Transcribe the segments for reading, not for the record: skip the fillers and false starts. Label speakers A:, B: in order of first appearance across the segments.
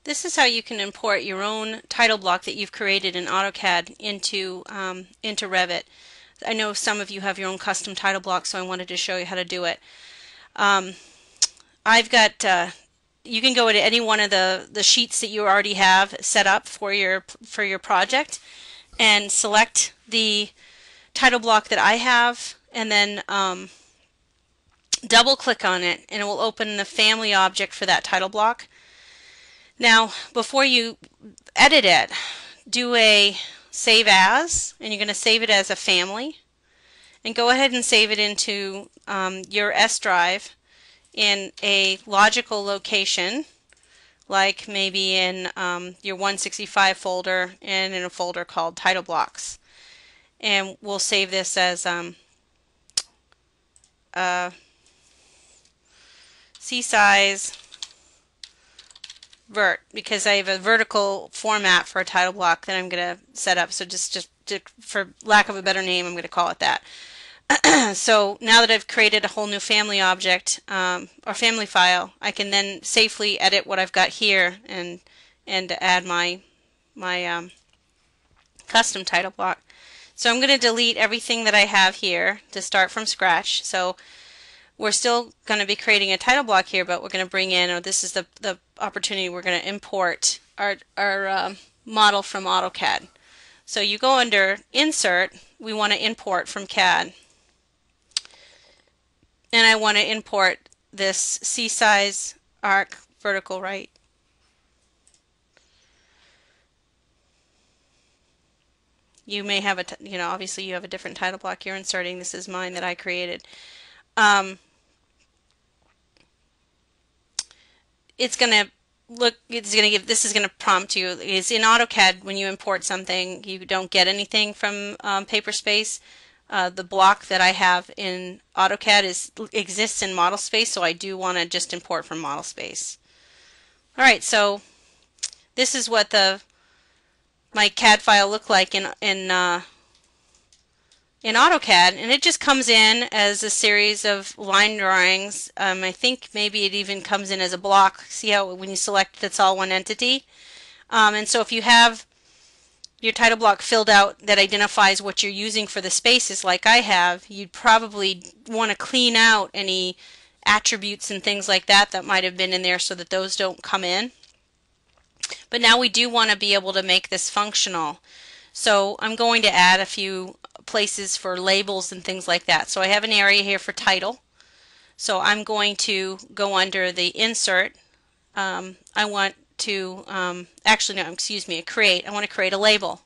A: This is how you can import your own title block that you've created in AutoCAD into Revit. I know some of you have your own custom title block, so I wanted to show you how to do it. I've got you can go to any one of the sheets that you already have set up for your project and select the title block that I have, and then double click on it, and it will open the family object for that title block. Now, before you edit it, do a save as, and you're going to save it as a family, and go ahead and save it into your S drive in a logical location, like maybe in your 165 folder and in a folder called title blocks. And we'll save this as C-size vert, because I have a vertical format for a title block that I'm going to set up. So just for lack of a better name, I'm going to call it that. So now that I've created a whole new family object or family file, I can then safely edit what I've got here and add my custom title block. So I'm going to delete everything that I have here to start from scratch. So we're still going to be creating a title block here, but we're going to bring in, or this is the opportunity, we're going to import our model from AutoCAD. So you go under Insert, we want to import from CAD. And I want to import this C-size arc vertical right. You may have obviously you have a different title block you're inserting. This is mine that I created. It's going to this is going to prompt you. Is in AutoCAD, when you import something, you don't get anything from Paperspace. The block that I have in AutoCAD exists in model space, so I do want to just import from model space. Alright, so this is what my CAD file looked like in AutoCAD, and it just comes in as a series of line drawings. I think maybe it even comes in as a block. See how when you select, that's all one entity. And so if you have your title block filled out that identifies what you're using for the spaces like I have, you'd probably want to clean out any attributes and things like that that might have been in there so that those don't come in. But now we do want to be able to make this functional. So I'm going to add a few places for labels and things like that. So I have an area here for title. So I'm going to go under the Insert. I want to actually no, excuse me, create. I want to create a label.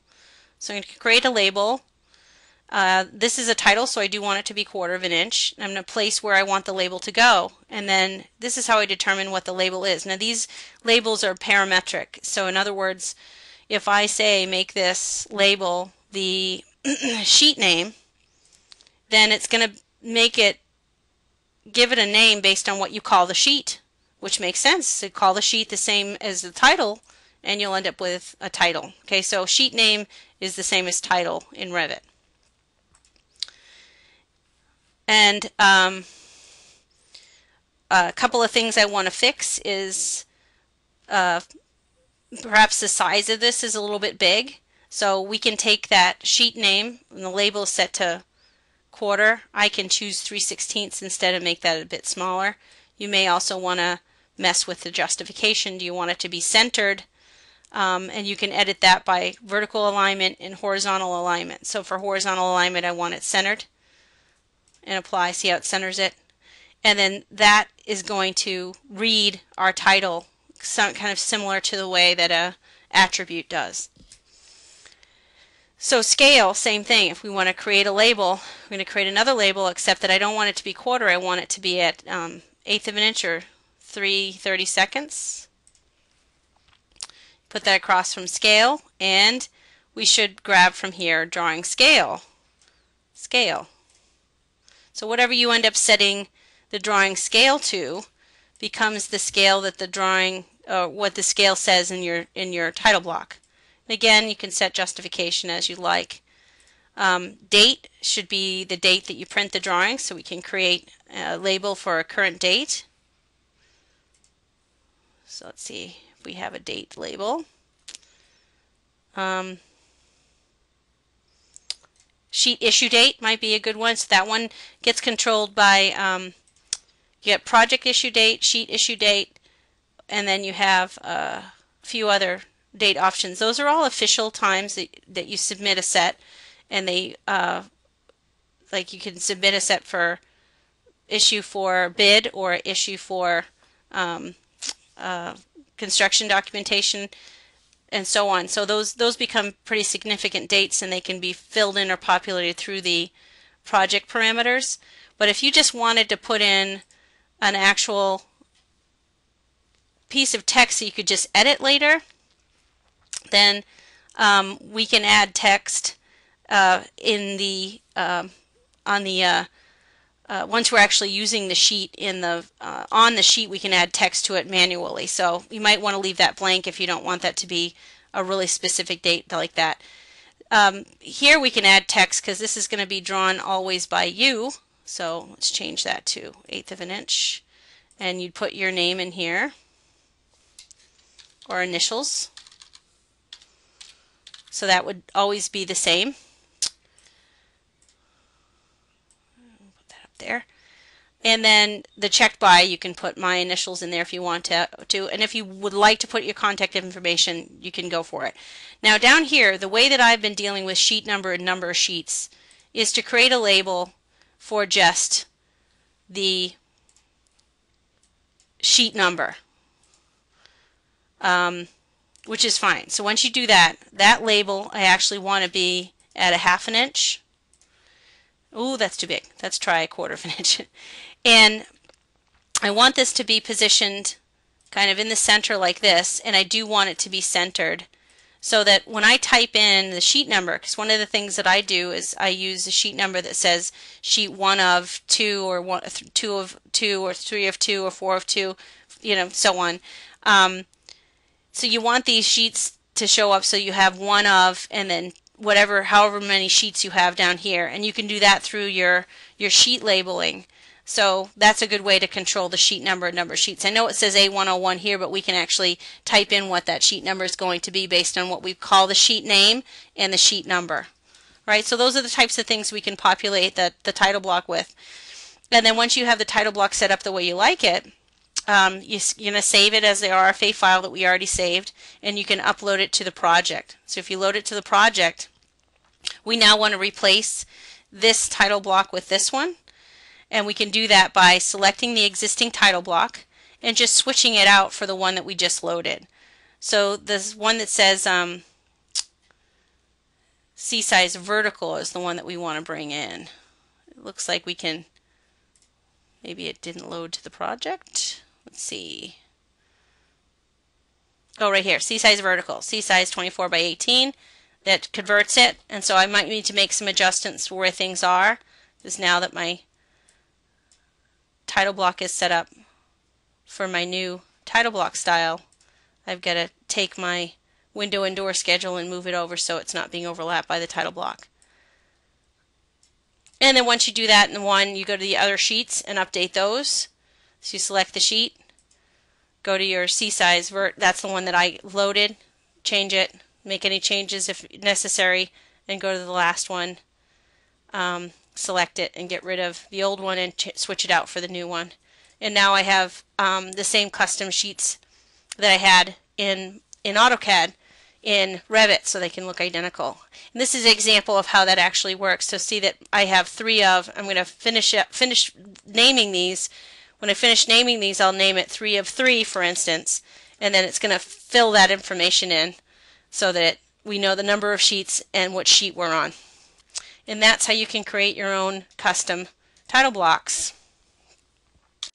A: So I'm going to create a label. This is a title, so I do want it to be 1/4 of an inch. I'm going to place where I want the label to go, and then this is how I determine what the label is. Now these labels are parametric. So in other words, if I say make this label the sheet name, then it's going to give it a name based on what you call the sheet, which makes sense. So call the sheet the same as the title, and you'll end up with a title. Okay, so sheet name is the same as title in Revit. And a couple of things I want to fix is perhaps the size of this is a little bit big. So we can take that sheet name, and the label is set to 1/4. I can choose 3/16 instead and make that a bit smaller. You may also want to mess with the justification. Do you want it to be centered? And you can edit that by vertical alignment and horizontal alignment. So for horizontal alignment, I want it centered, and apply. See how it centers it? And then that is going to read our title kind of similar to the way that a attribute does. So scale, same thing. If we want to create a label, we're going to create another label, except that I don't want it to be 1/4. I want it to be at 1/8 of an inch, or 3/32. Put that across from scale, and we should grab from here drawing scale. Scale. So whatever you end up setting the drawing scale to becomes the scale that the drawing, what the scale says in your title block. Again, you can set justification as you like. Date should be the date that you print the drawing, so we can create a label for a current date. So let's see we have a date label. Sheet issue date might be a good one. So that one gets controlled by, you get project issue date, sheet issue date, and then you have a few other date options. Those are all official times that you submit a set, and they like you can submit a set for issue for bid or issue for construction documentation and so on. So those become pretty significant dates, and they can be filled in or populated through the project parameters. But if you just wanted to put in an actual piece of text so you could just edit later, then we can add text in the on the once we're actually using the sheet in the on the sheet, we can add text to it manually. So you might want to leave that blank if you don't want that to be a really specific date like that. Here we can add text because this is going to be drawn always by you. So let's change that to 1/8 of an inch, and you'd put your name in here or initials. So that would always be the same. Put that up there. And then the checked by, you can put my initials in there if you want to. And if you would like to put your contact information, you can go for it. Now down here, the way that I've been dealing with sheet number and number of sheets is to create a label for just the sheet number, which is fine. So once you do that, that label I actually want to be at 1/2 an inch. Ooh, that's too big. Let's try 1/4 of an inch. And I want this to be positioned kind of in the center like this, and I do want it to be centered so that when I type in the sheet number, because one of the things that I do is I use a sheet number that says sheet 1 of 2 or 2 of 2 or 3 of 2 or 4 of 2, you know, so on. So you want these sheets to show up so you have 1 of and then however many sheets you have down here, and you can do that through your sheet labeling. So that's a good way to control the sheet number and number of sheets. I know it says A101 here, but we can actually type in what that sheet number is going to be based on what we call the sheet name and the sheet number. Right? So those are the types of things we can populate the title block with. And then once you have the title block set up the way you like it, you're going to save it as the RFA file that we already saved, and you can upload it to the project. So if you load it to the project, we now want to replace this title block with this one. And we can do that by selecting the existing title block and just switching it out for the one that we just loaded. So this one that says C-size vertical is the one that we want to bring in. It looks like we can, maybe it didn't load to the project. Let's see. Oh, right here, C-size vertical, C-size 24 by 18. That converts it, and so I might need to make some adjustments where things are, because now that my title block is set up for my new title block style, I've got to take my window and door schedule and move it over so it's not being overlapped by the title block. And then once you do that in one, you go to the other sheets and update those. So you select the sheet, go to your C-size that's the one that I loaded, change it, make any changes if necessary, and go to the last one. Select it and get rid of the old one and switch it out for the new one. And now I have the same custom sheets that I had in AutoCAD in Revit, so they can look identical. And this is an example of how that actually works. So see that I have 3 of, I'm going to finish naming these. When I finish naming these, I'll name it 3 of 3, for instance, and then it's going to fill that information in so that we know the number of sheets and what sheet we're on. And that's how you can create your own custom title blocks.